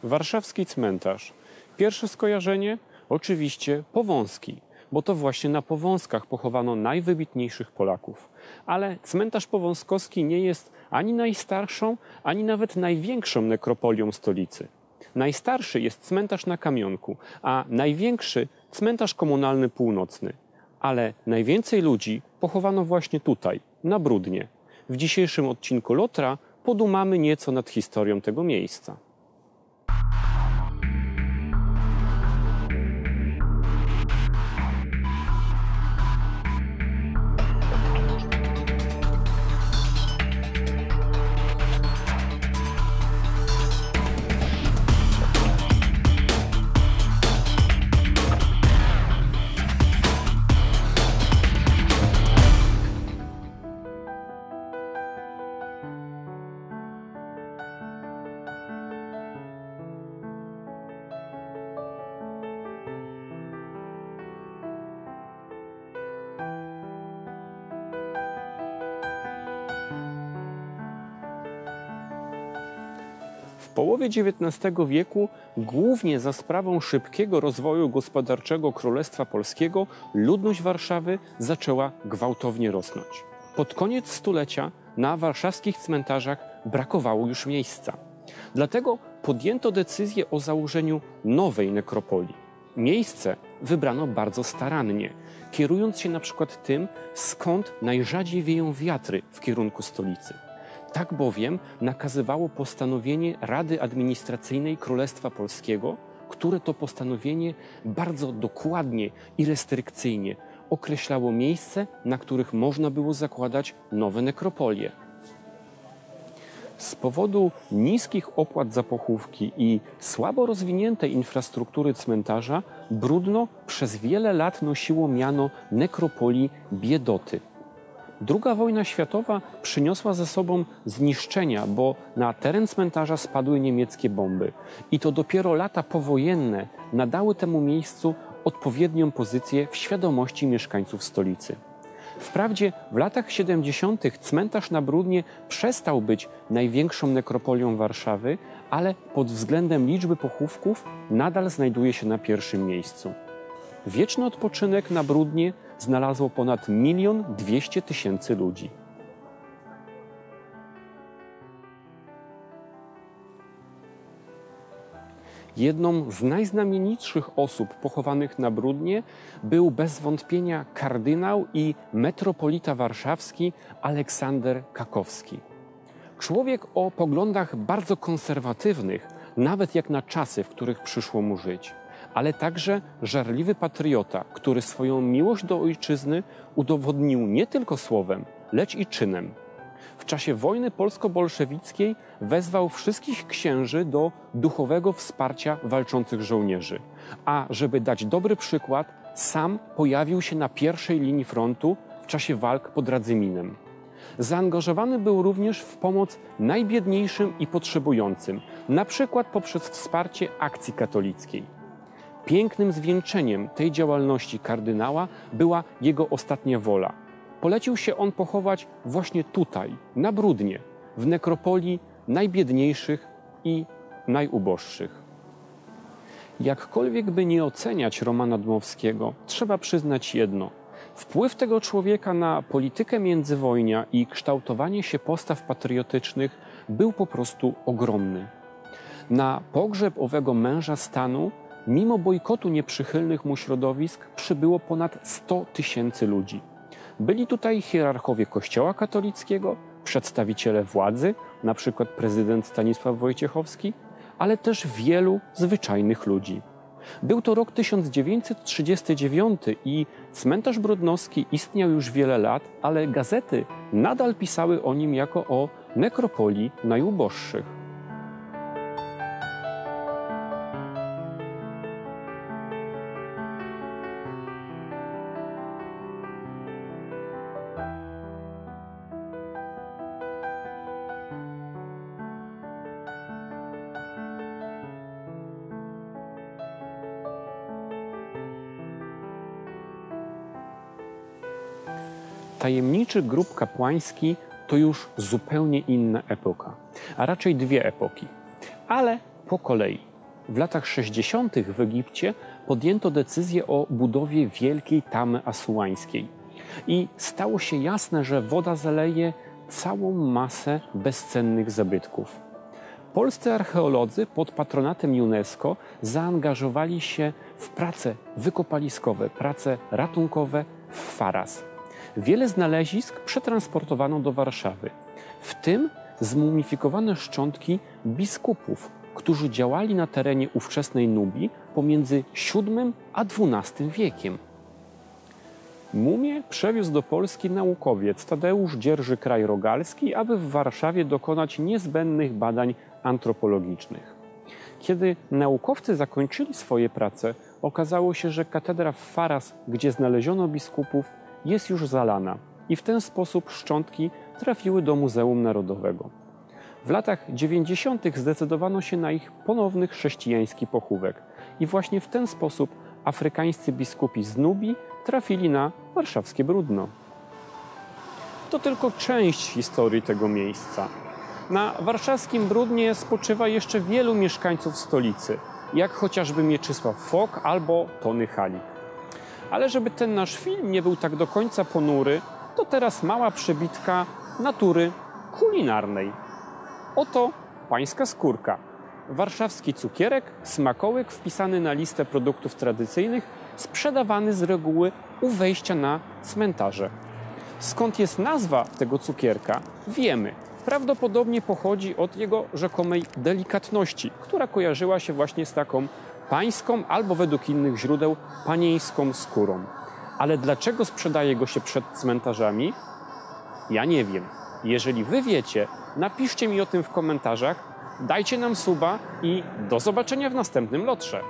Warszawski cmentarz. Pierwsze skojarzenie? Oczywiście Powązki, bo to właśnie na Powązkach pochowano najwybitniejszych Polaków. Ale cmentarz powązkowski nie jest ani najstarszą, ani nawet największą nekropolią stolicy. Najstarszy jest cmentarz na Kamionku, a największy cmentarz komunalny północny. Ale najwięcej ludzi pochowano właśnie tutaj, na Brudnie. W dzisiejszym odcinku Lotra podumamy nieco nad historią tego miejsca. W połowie XIX wieku, głównie za sprawą szybkiego rozwoju gospodarczego Królestwa Polskiego, ludność Warszawy zaczęła gwałtownie rosnąć. Pod koniec stulecia na warszawskich cmentarzach brakowało już miejsca. Dlatego podjęto decyzję o założeniu nowej nekropolii. Miejsce wybrano bardzo starannie, kierując się na przykład tym, skąd najrzadziej wieją wiatry w kierunku stolicy. Tak bowiem nakazywało postanowienie Rady Administracyjnej Królestwa Polskiego, które to postanowienie bardzo dokładnie i restrykcyjnie określało miejsce, na których można było zakładać nowe nekropolie. Z powodu niskich opłat za pochówki i słabo rozwiniętej infrastruktury cmentarza, Brudno przez wiele lat nosiło miano nekropolii biedoty. II wojna światowa przyniosła ze sobą zniszczenia, bo na teren cmentarza spadły niemieckie bomby. I to dopiero lata powojenne nadały temu miejscu odpowiednią pozycję w świadomości mieszkańców stolicy. Wprawdzie w latach 70. cmentarz na Brudnie przestał być największą nekropolią Warszawy, ale pod względem liczby pochówków nadal znajduje się na pierwszym miejscu. Wieczny odpoczynek na Brudnie znalazło ponad 1 200 000 ludzi. Jedną z najznamienitszych osób pochowanych na Brudnie był bez wątpienia kardynał i metropolita warszawski Aleksander Kakowski. Człowiek o poglądach bardzo konserwatywnych, nawet jak na czasy, w których przyszło mu żyć, ale także żarliwy patriota, który swoją miłość do ojczyzny udowodnił nie tylko słowem, lecz i czynem. W czasie wojny polsko-bolszewickiej wezwał wszystkich księży do duchowego wsparcia walczących żołnierzy, a żeby dać dobry przykład, sam pojawił się na pierwszej linii frontu w czasie walk pod Radzyminem. Zaangażowany był również w pomoc najbiedniejszym i potrzebującym, na przykład poprzez wsparcie akcji katolickiej. Pięknym zwieńczeniem tej działalności kardynała była jego ostatnia wola. Polecił się on pochować właśnie tutaj, na Brudnie, w nekropolii najbiedniejszych i najuboższych. Jakkolwiek by nie oceniać Romana Dmowskiego, trzeba przyznać jedno. Wpływ tego człowieka na politykę międzywojnia i kształtowanie się postaw patriotycznych był po prostu ogromny. Na pogrzeb owego męża stanu mimo bojkotu nieprzychylnych mu środowisk przybyło ponad 100 000 ludzi. Byli tutaj hierarchowie Kościoła katolickiego, przedstawiciele władzy, np. prezydent Stanisław Wojciechowski, ale też wielu zwyczajnych ludzi. Był to rok 1939 i cmentarz brudnowski istniał już wiele lat, ale gazety nadal pisały o nim jako o nekropolii najuboższych. Tajemniczy grób kapłański to już zupełnie inna epoka, a raczej dwie epoki. Ale po kolei. w latach 60. w Egipcie podjęto decyzję o budowie wielkiej tamy asuańskiej. I stało się jasne, że woda zaleje całą masę bezcennych zabytków. Polscy archeolodzy pod patronatem UNESCO zaangażowali się w prace wykopaliskowe, prace ratunkowe w Faras. Wiele znalezisk przetransportowano do Warszawy, w tym zmumifikowane szczątki biskupów, którzy działali na terenie ówczesnej Nubii pomiędzy VII a XII wiekiem. Mumię przewiózł do Polski naukowiec Tadeusz Dzierży-Kraj-Rogalski, aby w Warszawie dokonać niezbędnych badań antropologicznych. Kiedy naukowcy zakończyli swoje prace, okazało się, że katedra w Faras, gdzie znaleziono biskupów, jest już zalana i w ten sposób szczątki trafiły do Muzeum Narodowego. W latach 90. zdecydowano się na ich ponowny chrześcijański pochówek i właśnie w ten sposób afrykańscy biskupi z Nubii trafili na warszawskie Bródno. To tylko część historii tego miejsca. Na warszawskim Bródnie spoczywa jeszcze wielu mieszkańców stolicy, jak chociażby Mieczysław Fok albo Tony Halik. Ale żeby ten nasz film nie był tak do końca ponury, to teraz mała przebitka natury kulinarnej. Oto pańska skórka. Warszawski cukierek, smakołyk wpisany na listę produktów tradycyjnych, sprzedawany z reguły u wejścia na cmentarze. Skąd jest nazwa tego cukierka, wiemy. Prawdopodobnie pochodzi od jego rzekomej delikatności, która kojarzyła się właśnie z taką pańską albo według innych źródeł panieńską skórą. Ale dlaczego sprzedaje go się przed cmentarzami? Ja nie wiem. Jeżeli wy wiecie, napiszcie mi o tym w komentarzach, dajcie nam suba i do zobaczenia w następnym lotrze.